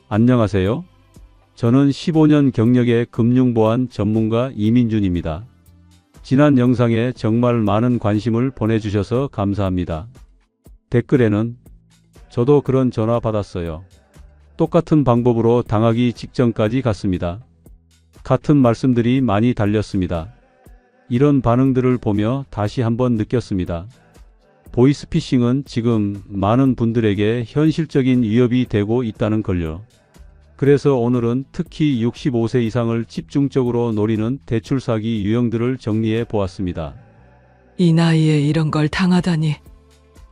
안녕하세요. 저는 15년 경력의 금융보안 전문가 이민준입니다. 지난 영상에 정말 많은 관심을 보내주셔서 감사합니다. 댓글에는 저도 그런 전화 받았어요. 똑같은 방법으로 당하기 직전까지 갔습니다. 같은 말씀들이 많이 달렸습니다. 이런 반응들을 보며 다시 한번 느꼈습니다. 보이스피싱은 지금 많은 분들에게 현실적인 위협이 되고 있다는 걸요. 그래서 오늘은 특히 65세 이상을 집중적으로 노리는 대출 사기 유형들을 정리해 보았습니다. 이 나이에 이런 걸 당하다니.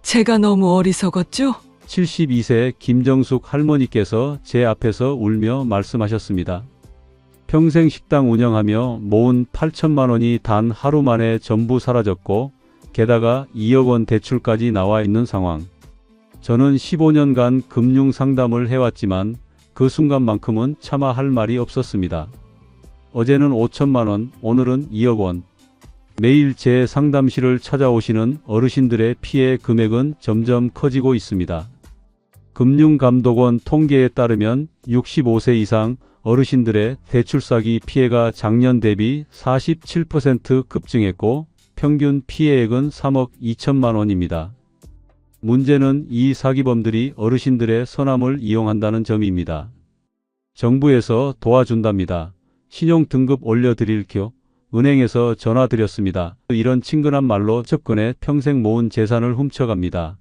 제가 너무 어리석었죠? 72세 김정숙 할머니께서 제 앞에서 울며 말씀하셨습니다. 평생 식당 운영하며 모은 8천만 원이 단 하루 만에 전부 사라졌고 게다가 2억 원 대출까지 나와 있는 상황. 저는 15년간 금융 상담을 해왔지만 그 순간만큼은 차마 할 말이 없었습니다. 어제는 5천만 원, 오늘은 2억 원. 매일 제 상담실을 찾아오시는 어르신들의 피해 금액은 점점 커지고 있습니다. 금융감독원 통계에 따르면 65세 이상 어르신들의 대출 사기 피해가 작년 대비 47% 급증했고 평균 피해액은 3억 2천만 원입니다. 문제는 이 사기범들이 어르신들의 선함을 이용한다는 점입니다. 정부에서 도와준답니다. 신용 등급 올려드릴게요. 은행에서 전화 드렸습니다. 이런 친근한 말로 접근해 평생 모은 재산을 훔쳐갑니다.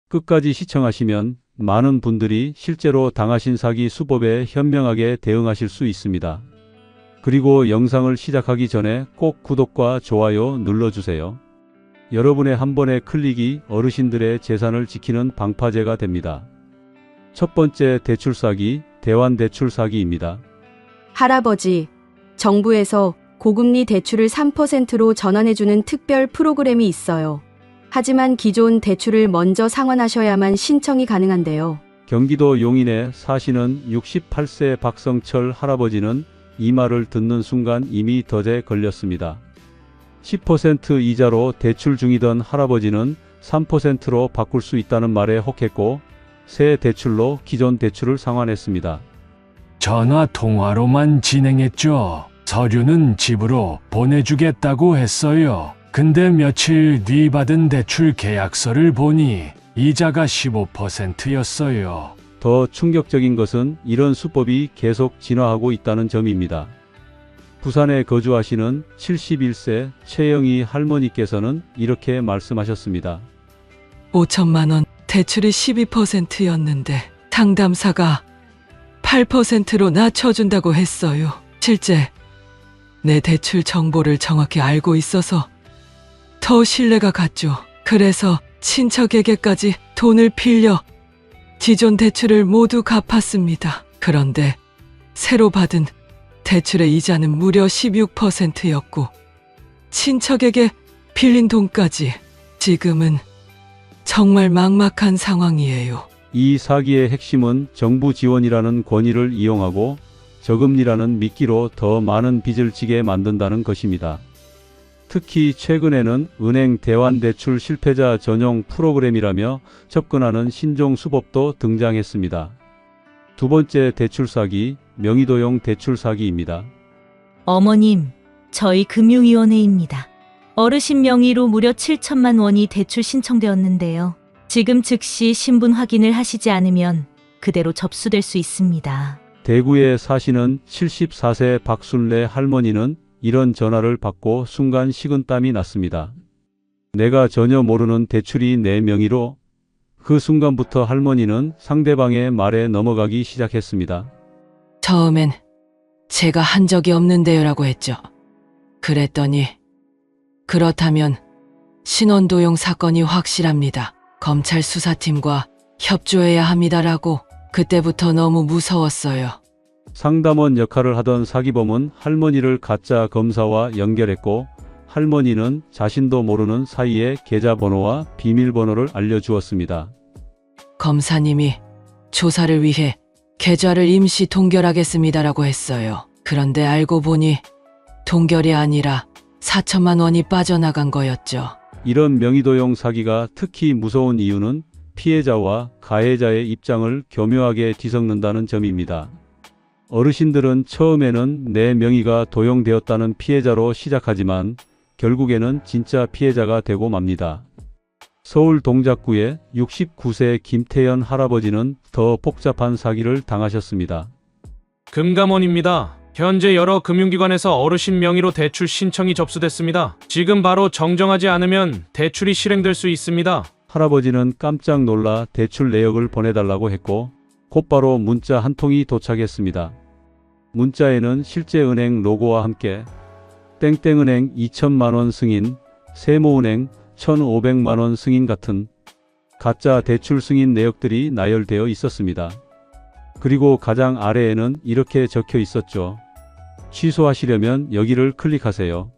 끝까지 시청하시면 많은 분들이 실제로 당하신 사기 수법에 현명하게 대응하실 수 있습니다. 그리고 영상을 시작하기 전에 꼭 구독과 좋아요 눌러주세요. 여러분의 한 번의 클릭이 어르신들의 재산을 지키는 방파제가 됩니다. 첫 번째 대출 사기, 대환대출 사기입니다. 할아버지, 정부에서 고금리 대출을 3%로 전환해주는 특별 프로그램이 있어요. 하지만 기존 대출을 먼저 상환하셔야만 신청이 가능한데요. 경기도 용인에 사시는 68세 박성철 할아버지는 이 말을 듣는 순간 이미 덫에 걸렸습니다. 10% 이자로 대출 중이던 할아버지는 3%로 바꿀 수 있다는 말에 혹했고 새 대출로 기존 대출을 상환했습니다. 전화 통화로만 진행했죠. 서류는 집으로 보내주겠다고 했어요. 근데 며칠 뒤 받은 대출 계약서를 보니 이자가 15%였어요. 더 충격적인 것은 이런 수법이 계속 진화하고 있다는 점입니다. 부산에 거주하시는 71세 최영희 할머니께서는 이렇게 말씀하셨습니다. 5천만 원 대출이 12%였는데 상담사가 8%로 낮춰준다고 했어요. 실제 내 대출 정보를 정확히 알고 있어서 더 신뢰가 갔죠. 그래서 친척에게까지 돈을 빌려 기존 대출을 모두 갚았습니다. 그런데 새로 받은 대출의 이자는 무려 16%였고 친척에게 빌린 돈까지. 지금은 정말 막막한 상황이에요. 이 사기의 핵심은 정부 지원이라는 권위를 이용하고 저금리라는 미끼로 더 많은 빚을 지게 만든다는 것입니다. 특히 최근에는 은행 대환대출 실패자 전용 프로그램이라며 접근하는 신종 수법도 등장했습니다. 두 번째 대출 사기, 명의도용 대출 사기입니다. 어머님, 저희 금융위원회입니다. 어르신 명의로 무려 7천만 원이 대출 신청되었는데요. 지금 즉시 신분 확인을 하시지 않으면 그대로 접수될 수 있습니다. 대구에 사시는 74세 박순래 할머니는 이런 전화를 받고 순간 식은땀이 났습니다. 내가 전혀 모르는 대출이 내 명의로. 그 순간부터 할머니는 상대방의 말에 넘어가기 시작했습니다. 처음엔 제가 한 적이 없는데요라고 했죠. 그랬더니 그렇다면 신원도용 사건이 확실합니다. 검찰 수사팀과 협조해야 합니다라고. 그때부터 너무 무서웠어요. 상담원 역할을 하던 사기범은 할머니를 가짜 검사와 연결했고 할머니는 자신도 모르는 사이에 계좌번호와 비밀번호를 알려주었습니다. 검사님이 조사를 위해 계좌를 임시 동결하겠습니다라고 했어요. 그런데 알고 보니 동결이 아니라 4천만 원이 빠져나간 거였죠. 이런 명의도용 사기가 특히 무서운 이유는 피해자와 가해자의 입장을 교묘하게 뒤섞는다는 점입니다. 어르신들은 처음에는 내 명의가 도용되었다는 피해자로 시작하지만 결국에는 진짜 피해자가 되고 맙니다. 서울 동작구의 69세 김태현 할아버지는 더 복잡한 사기를 당하셨습니다. 금감원입니다. 현재 여러 금융기관에서 어르신 명의로 대출 신청이 접수됐습니다. 지금 바로 정정하지 않으면 대출이 실행될 수 있습니다. 할아버지는 깜짝 놀라 대출 내역을 보내달라고 했고 곧바로 문자 한 통이 도착했습니다. 문자에는 실제 은행 로고와 함께 땡땡은행 2천만원 승인, 세모은행 1,500만원 승인 같은 가짜 대출 승인 내역들이 나열되어 있었습니다. 그리고 가장 아래에는 이렇게 적혀 있었죠. 취소하시려면 여기를 클릭하세요.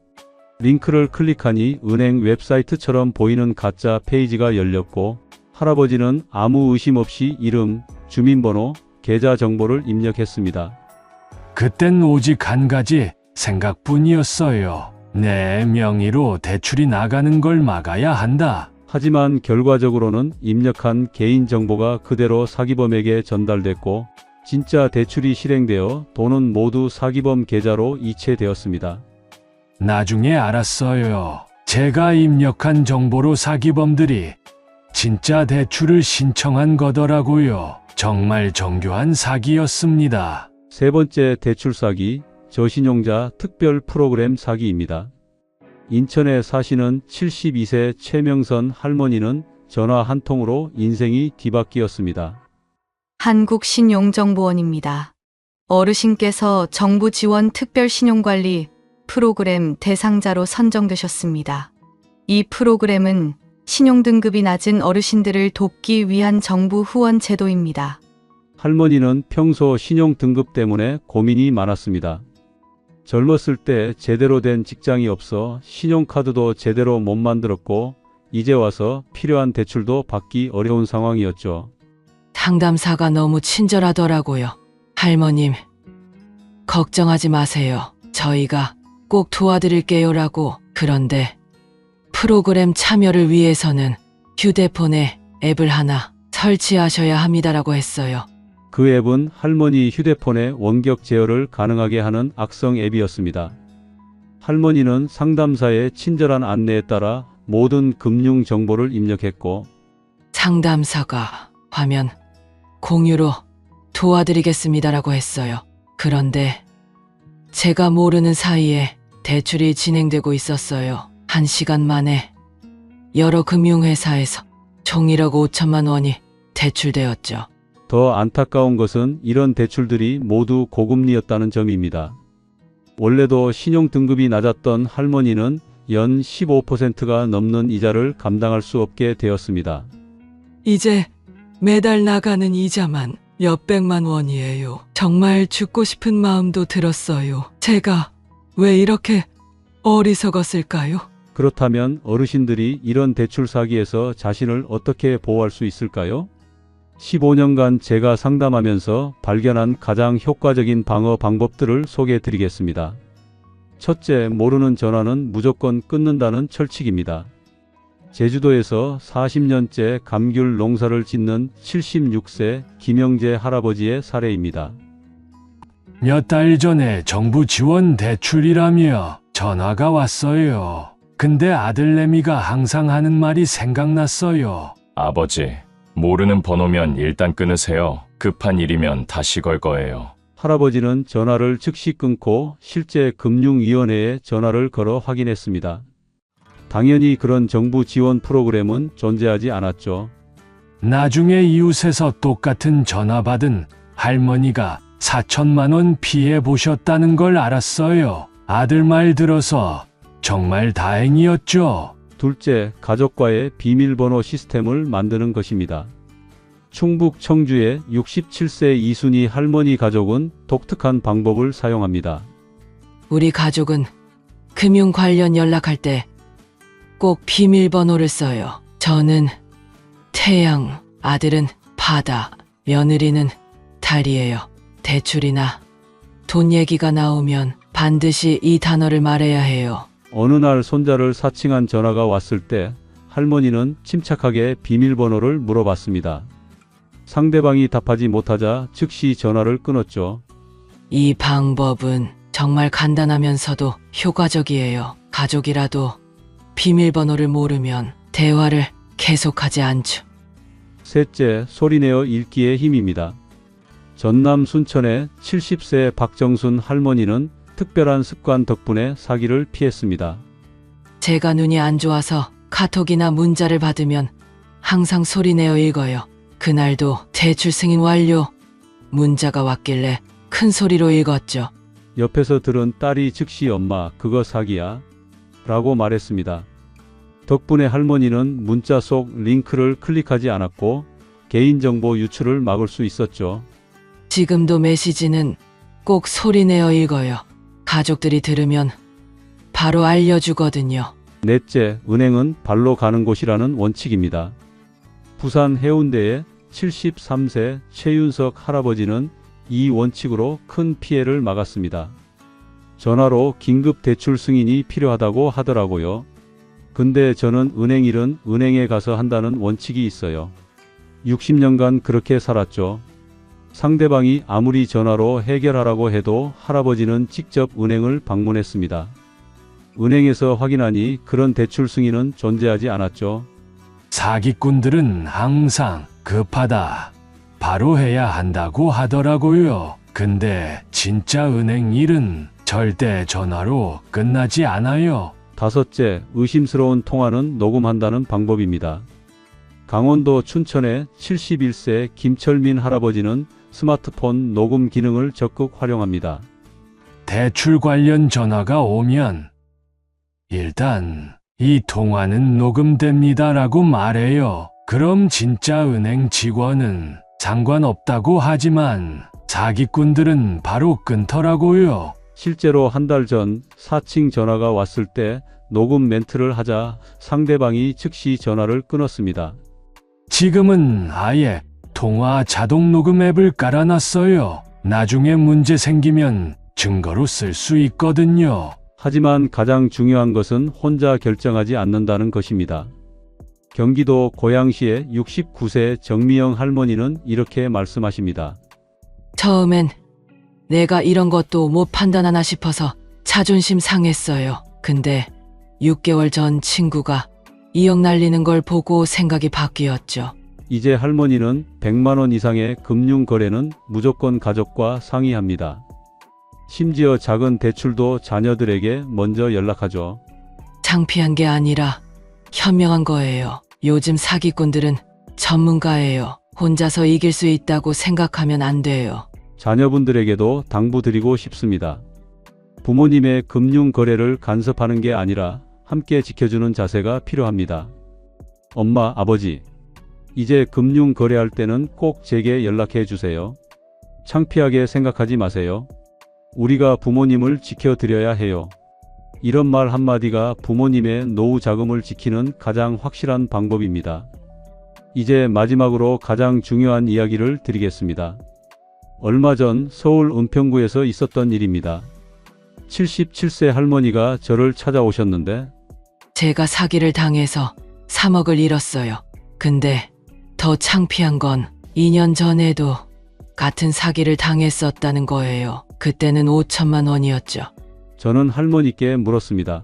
링크를 클릭하니 은행 웹사이트처럼 보이는 가짜 페이지가 열렸고 할아버지는 아무 의심 없이 이름, 주민번호, 계좌 정보를 입력했습니다. 그땐 오직 한 가지 생각뿐이었어요. 내 명의로 대출이 나가는 걸 막아야 한다. 하지만 결과적으로는 입력한 개인정보가 그대로 사기범에게 전달됐고 진짜 대출이 실행되어 돈은 모두 사기범 계좌로 이체되었습니다. 나중에 알았어요. 제가 입력한 정보로 사기범들이 진짜 대출을 신청한 거더라고요. 정말 정교한 사기였습니다. 세 번째 대출 사기, 저신용자 특별 프로그램 사기입니다. 인천에 사시는 72세 최명선 할머니는 전화 한 통으로 인생이 뒤바뀌었습니다. 한국신용정보원입니다. 어르신께서 정부 지원 특별 신용관리 프로그램 대상자로 선정되셨습니다. 이 프로그램은 신용등급이 낮은 어르신들을 돕기 위한 정부 후원 제도입니다. 할머니는 평소 신용 등급 때문에 고민이 많았습니다. 젊었을 때 제대로 된 직장이 없어 신용카드도 제대로 못 만들었고 이제 와서 필요한 대출도 받기 어려운 상황이었죠. 상담사가 너무 친절하더라고요. 할머님, 걱정하지 마세요. 저희가 꼭 도와드릴게요라고. 그런데 프로그램 참여를 위해서는 휴대폰에 앱을 하나 설치하셔야 합니다라고 했어요. 그 앱은 할머니 휴대폰에 원격 제어를 가능하게 하는 악성 앱이었습니다. 할머니는 상담사의 친절한 안내에 따라 모든 금융 정보를 입력했고 상담사가 화면 공유로 도와드리겠습니다라고 했어요. 그런데 제가 모르는 사이에 대출이 진행되고 있었어요. 1시간 만에 여러 금융회사에서 총 1억 5천만 원이 대출되었죠. 더 안타까운 것은 이런 대출들이 모두 고금리였다는 점입니다. 원래도 신용 등급이 낮았던 할머니는 연 15%가 넘는 이자를 감당할 수 없게 되었습니다. 이제 매달 나가는 이자만 몇백만 원이에요. 정말 죽고 싶은 마음도 들었어요. 제가 왜 이렇게 어리석었을까요? 그렇다면 어르신들이 이런 대출 사기에서 자신을 어떻게 보호할 수 있을까요? 15년간 제가 상담하면서 발견한 가장 효과적인 방어 방법들을 소개해 드리겠습니다. 첫째, 모르는 전화는 무조건 끊는다는 철칙입니다. 제주도에서 40년째 감귤 농사를 짓는 76세 김영재 할아버지의 사례입니다. 몇 달 전에 정부 지원 대출이라며 전화가 왔어요. 근데 아들내미가 항상 하는 말이 생각났어요. 아버지, 모르는 번호면 일단 끊으세요. 급한 일이면 다시 걸 거예요. 할아버지는 전화를 즉시 끊고 실제 금융위원회에 전화를 걸어 확인했습니다. 당연히 그런 정부 지원 프로그램은 존재하지 않았죠. 나중에 이웃에서 똑같은 전화 받은 할머니가 4천만 원 피해 보셨다는 걸 알았어요. 아들 말 들어서 정말 다행이었죠. 둘째, 가족과의 비밀번호 시스템을 만드는 것입니다. 충북 청주의 67세 이순희 할머니 가족은 독특한 방법을 사용합니다. 우리 가족은 금융 관련 연락할 때 꼭 비밀번호를 써요. 저는 태양, 아들은 바다, 며느리는 달이에요. 대출이나 돈 얘기가 나오면 반드시 이 단어를 말해야 해요. 어느 날 손자를 사칭한 전화가 왔을 때 할머니는 침착하게 비밀번호를 물어봤습니다. 상대방이 답하지 못하자 즉시 전화를 끊었죠. 이 방법은 정말 간단하면서도 효과적이에요. 가족이라도 비밀번호를 모르면 대화를 계속하지 않죠. 셋째, 소리내어 읽기의 힘입니다. 전남 순천의 70세 박정순 할머니는 특별한 습관 덕분에 사기를 피했습니다. 제가 눈이 안 좋아서 카톡이나 문자를 받으면 항상 소리내어 읽어요. 그날도 대출 승인 완료. 문자가 왔길래 큰 소리로 읽었죠. 옆에서 들은 딸이 즉시 엄마 그거 사기야 라고 말했습니다. 덕분에 할머니는 문자 속 링크를 클릭하지 않았고 개인정보 유출을 막을 수 있었죠. 지금도 메시지는 꼭 소리내어 읽어요. 가족들이 들으면 바로 알려주거든요. 넷째, 은행은 발로 가는 곳이라는 원칙입니다. 부산 해운대의 73세 최윤석 할아버지는 이 원칙으로 큰 피해를 막았습니다. 전화로 긴급 대출 승인이 필요하다고 하더라고요. 근데 저는 은행 일은 은행에 가서 한다는 원칙이 있어요. 60년간 그렇게 살았죠. 상대방이 아무리 전화로 해결하라고 해도 할아버지는 직접 은행을 방문했습니다. 은행에서 확인하니 그런 대출 승인은 존재하지 않았죠. 사기꾼들은 항상 급하다. 바로 해야 한다고 하더라고요. 근데 진짜 은행 일은 절대 전화로 끝나지 않아요. 다섯째, 의심스러운 통화는 녹음한다는 방법입니다. 강원도 춘천의 71세 김철민 할아버지는 스마트폰 녹음 기능을 적극 활용합니다. 대출 관련 전화가 오면 일단 이 통화는 녹음됩니다라고 말해요. 그럼 진짜 은행 직원은 상관없다고 하지만 사기꾼들은 바로 끊더라고요. 실제로 한 달 전 사칭 전화가 왔을 때 녹음 멘트를 하자 상대방이 즉시 전화를 끊었습니다. 지금은 아예 통화 자동 녹음 앱을 깔아놨어요. 나중에 문제 생기면 증거로 쓸 수 있거든요. 하지만 가장 중요한 것은 혼자 결정하지 않는다는 것입니다. 경기도 고양시의 69세 정미영 할머니는 이렇게 말씀하십니다. 처음엔 내가 이런 것도 못 판단하나 싶어서 자존심 상했어요. 근데 6개월 전 친구가 2억 날리는 걸 보고 생각이 바뀌었죠. 이제 할머니는 100만 원 이상의 금융 거래는 무조건 가족과 상의합니다. 심지어 작은 대출도 자녀들에게 먼저 연락하죠. 창피한 게 아니라 현명한 거예요. 요즘 사기꾼들은 전문가예요. 혼자서 이길 수 있다고 생각하면 안 돼요. 자녀분들에게도 당부드리고 싶습니다. 부모님의 금융 거래를 간섭하는 게 아니라 함께 지켜주는 자세가 필요합니다. 엄마, 아버지, 이제 금융 거래할 때는 꼭 제게 연락해 주세요. 창피하게 생각하지 마세요. 우리가 부모님을 지켜드려야 해요. 이런 말 한마디가 부모님의 노후 자금을 지키는 가장 확실한 방법입니다. 이제 마지막으로 가장 중요한 이야기를 드리겠습니다. 얼마 전 서울 은평구에서 있었던 일입니다. 77세 할머니가 저를 찾아오셨는데 제가 사기를 당해서 3억을 잃었어요. 근데 더 창피한 건 2년 전에도 같은 사기를 당했었다는 거예요. 그때는 5천만 원이었죠. 저는 할머니께 물었습니다.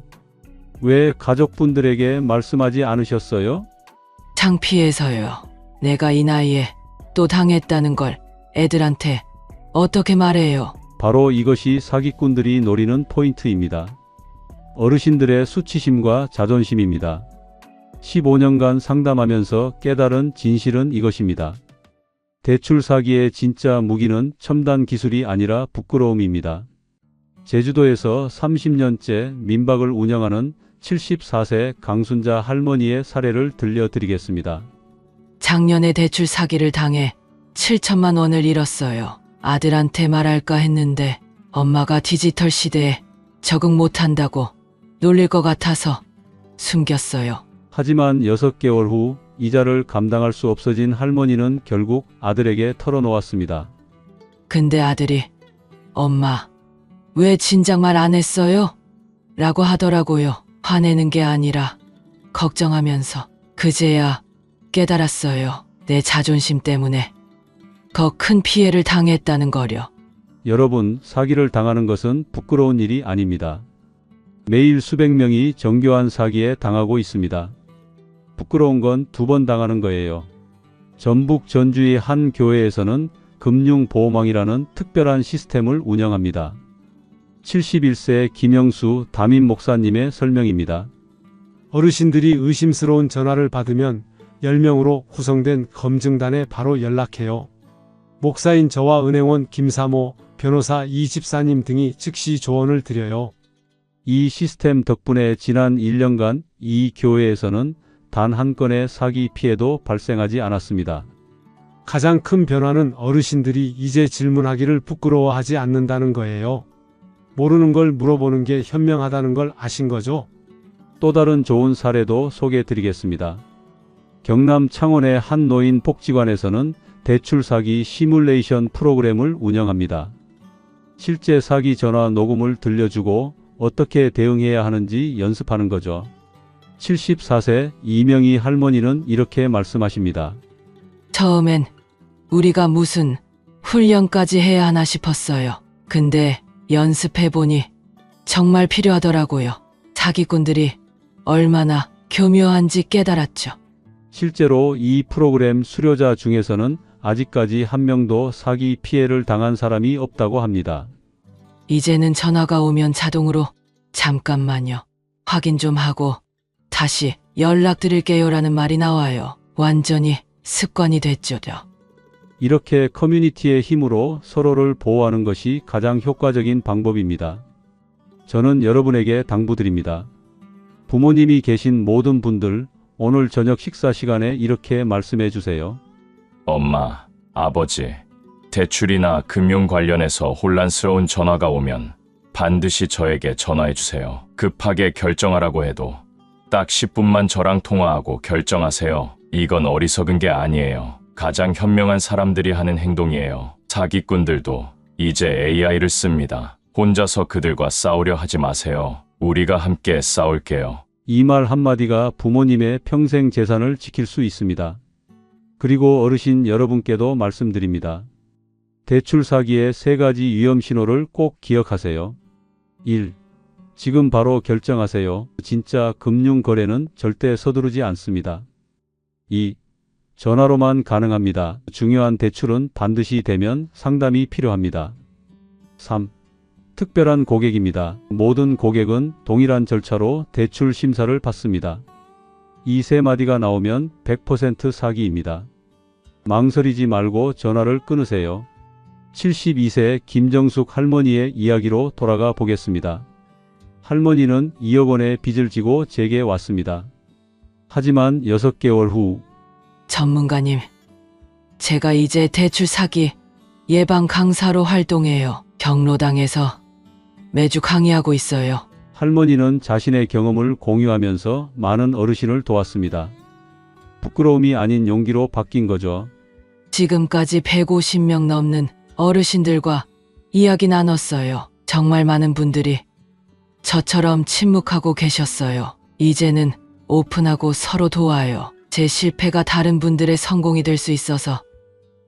왜 가족분들에게 말씀하지 않으셨어요? 창피해서요. 내가 이 나이에 또 당했다는 걸 애들한테 어떻게 말해요? 바로 이것이 사기꾼들이 노리는 포인트입니다. 어르신들의 수치심과 자존심입니다. 15년간 상담하면서 깨달은 진실은 이것입니다. 대출 사기의 진짜 무기는 첨단 기술이 아니라 부끄러움입니다. 제주도에서 30년째 민박을 운영하는 74세 강순자 할머니의 사례를 들려드리겠습니다. 작년에 대출 사기를 당해 7천만 원을 잃었어요. 아들한테 말할까 했는데 엄마가 디지털 시대에 적응 못한다고 놀릴 것 같아서 숨겼어요. 하지만 6개월 후 이자를 감당할 수 없어진 할머니는 결국 아들에게 털어놓았습니다. 근데 아들이 엄마, 왜 진작 말 안 했어요? 라고 하더라고요. 화내는 게 아니라 걱정하면서 그제야 깨달았어요. 내 자존심 때문에 더 큰 피해를 당했다는 거려. 여러분, 사기를 당하는 것은 부끄러운 일이 아닙니다. 매일 수백 명이 정교한 사기에 당하고 있습니다. 부끄러운 건 2번 당하는 거예요. 전북 전주의 한 교회에서는 금융보호망이라는 특별한 시스템을 운영합니다. 71세 김영수 담임 목사님의 설명입니다. 어르신들이 의심스러운 전화를 받으면 10명으로 구성된 검증단에 바로 연락해요. 목사인 저와 은행원 김사모, 변호사 이집사님 등이 즉시 조언을 드려요. 이 시스템 덕분에 지난 1년간 이 교회에서는 단 한 건의 사기 피해도 발생하지 않았습니다. 가장 큰 변화는 어르신들이 이제 질문하기를 부끄러워하지 않는다는 거예요. 모르는 걸 물어보는 게 현명하다는 걸 아신 거죠? 또 다른 좋은 사례도 소개해 드리겠습니다. 경남 창원의 한 노인 복지관에서는 대출 사기 시뮬레이션 프로그램을 운영합니다. 실제 사기 전화 녹음을 들려주고 어떻게 대응해야 하는지 연습하는 거죠. 74세 이명희 할머니는 이렇게 말씀하십니다. 처음엔 우리가 무슨 훈련까지 해야 하나 싶었어요. 근데 연습해보니 정말 필요하더라고요. 사기꾼들이 얼마나 교묘한지 깨달았죠. 실제로 이 프로그램 수료자 중에서는 아직까지 한 명도 사기 피해를 당한 사람이 없다고 합니다. 이제는 전화가 오면 자동으로 잠깐만요. 확인 좀 하고 다시 연락드릴게요라는 말이 나와요. 완전히 습관이 됐죠. 이렇게 커뮤니티의 힘으로 서로를 보호하는 것이 가장 효과적인 방법입니다. 저는 여러분에게 당부드립니다. 부모님이 계신 모든 분들, 오늘 저녁 식사 시간에 이렇게 말씀해 주세요. 엄마, 아버지, 대출이나 금융 관련해서 혼란스러운 전화가 오면 반드시 저에게 전화해 주세요. 급하게 결정하라고 해도 딱 10분만 저랑 통화하고 결정하세요. 이건 어리석은 게 아니에요. 가장 현명한 사람들이 하는 행동이에요. 사기꾼들도 이제 AI를 씁니다. 혼자서 그들과 싸우려 하지 마세요. 우리가 함께 싸울게요. 이 말 한마디가 부모님의 평생 재산을 지킬 수 있습니다. 그리고 어르신 여러분께도 말씀드립니다. 대출 사기의 3가지 위험 신호를 꼭 기억하세요. 1. 지금 바로 결정하세요. 진짜 금융 거래는 절대 서두르지 않습니다. 2. 전화로만 가능합니다. 중요한 대출은 반드시 되면 상담이 필요합니다. 3. 특별한 고객입니다. 모든 고객은 동일한 절차로 대출 심사를 받습니다. 이 3마디가 나오면 100% 사기입니다. 망설이지 말고 전화를 끊으세요. 72세 김정숙 할머니의 이야기로 돌아가 보겠습니다. 할머니는 2억 원의 빚을 지고 제게 왔습니다. 하지만 6개월 후 전문가님, 제가 이제 대출 사기 예방 강사로 활동해요. 경로당에서 매주 강의하고 있어요. 할머니는 자신의 경험을 공유하면서 많은 어르신을 도왔습니다. 부끄러움이 아닌 용기로 바뀐 거죠. 지금까지 150명 넘는 어르신들과 이야기 나눴어요. 정말 많은 분들이 저처럼 침묵하고 계셨어요. 이제는 오픈하고 서로 도와요. 제 실패가 다른 분들의 성공이 될 수 있어서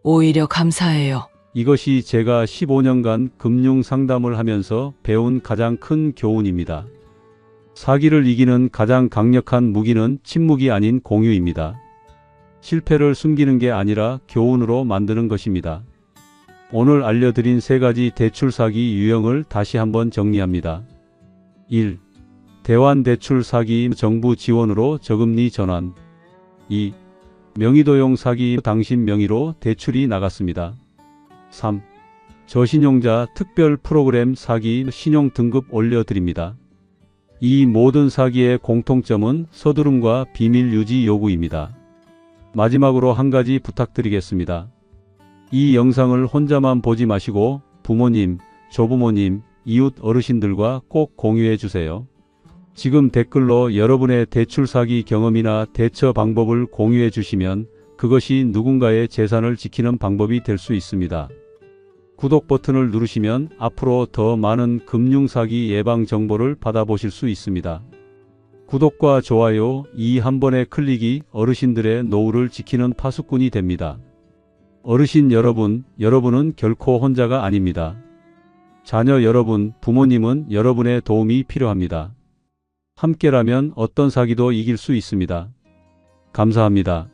오히려 감사해요. 이것이 제가 15년간 금융 상담을 하면서 배운 가장 큰 교훈입니다. 사기를 이기는 가장 강력한 무기는 침묵이 아닌 공유입니다. 실패를 숨기는 게 아니라 교훈으로 만드는 것입니다. 오늘 알려드린 3가지 대출 사기 유형을 다시 한번 정리합니다. 1. 대환 대출 사기 정부 지원으로 저금리 전환. 2. 명의도용 사기 당신 명의로 대출이 나갔습니다. 3. 저신용자 특별 프로그램 사기 신용 등급 올려드립니다. 이 모든 사기의 공통점은 서두름과 비밀 유지 요구입니다. 마지막으로 한 가지 부탁드리겠습니다. 이 영상을 혼자만 보지 마시고 부모님, 조부모님, 이웃 어르신들과 꼭 공유해 주세요. 지금 댓글로 여러분의 대출 사기 경험이나 대처 방법을 공유해 주시면 그것이 누군가의 재산을 지키는 방법이 될 수 있습니다. 구독 버튼을 누르시면 앞으로 더 많은 금융사기 예방 정보를 받아보실 수 있습니다. 구독과 좋아요 이 한 번의 클릭이 어르신들의 노후를 지키는 파수꾼이 됩니다. 어르신 여러분, 여러분은 결코 혼자가 아닙니다. 자녀 여러분, 부모님은 여러분의 도움이 필요합니다. 함께라면 어떤 사기도 이길 수 있습니다. 감사합니다.